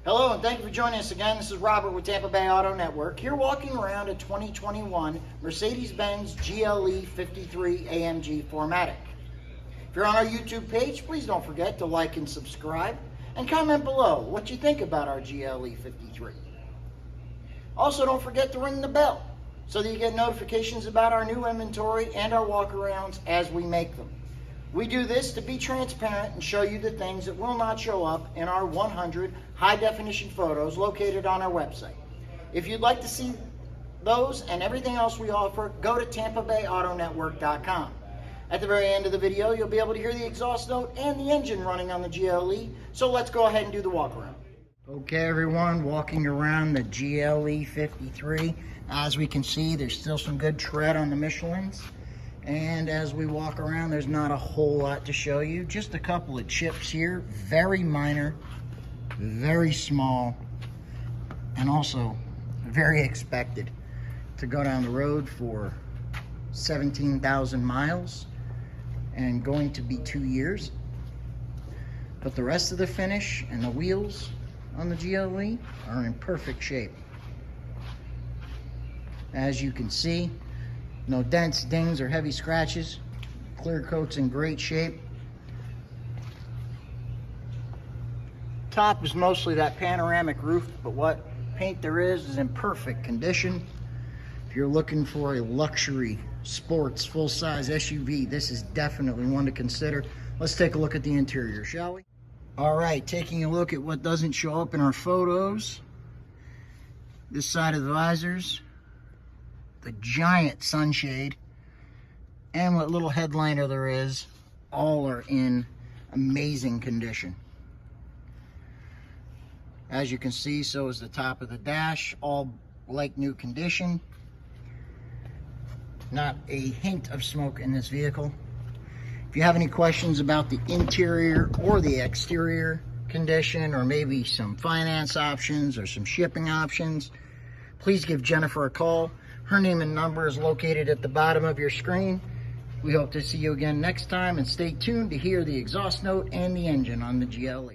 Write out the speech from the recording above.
Hello and thank you for joining us again. This is Robert with Tampa Bay Auto Network. Here walking around a 2021 Mercedes-Benz GLE 53 AMG 4MATIC. If you're on our YouTube page, please don't forget to like and subscribe and comment below what you think about our GLE 53. Also, don't forget to ring the bell so that you get notifications about our new inventory and our walkarounds as we make them. We do this to be transparent and show you the things that will not show up in our 100 high-definition photos located on our website. If you'd like to see those and everything else we offer, go to TampaBayAutoNetwork.com. At the very end of the video, you'll be able to hear the exhaust note and the engine running on the GLE, so let's go ahead and do the walk-around. Okay, everyone, walking around the GLE 53. As we can see, there's still some good tread on the Michelins. And as we walk around, there's not a whole lot to show you. Just a couple of chips here, very minor, very small, and also very expected to go down the road for 17,000 miles and going to be 2 years. But the rest of the finish and the wheels on the GLE are in perfect shape. As you can see, no dents, dings, or heavy scratches. Clear coat's in great shape. Top is mostly that panoramic roof, but what paint there is in perfect condition. If you're looking for a luxury sports full-size SUV, this is definitely one to consider. Let's take a look at the interior, shall we? All right, taking a look at what doesn't show up in our photos. This side of the visors, the giant sunshade, and what little headliner there is, all are in amazing condition. As you can see, so is the top of the dash, all like new condition. Not a hint of smoke in this vehicle. If you have any questions about the interior or the exterior condition, or maybe some finance options or some shipping options, please give Jennifer a call. Her name and number is located at the bottom of your screen. We hope to see you again next time, and stay tuned to hear the exhaust note and the engine on the GLE.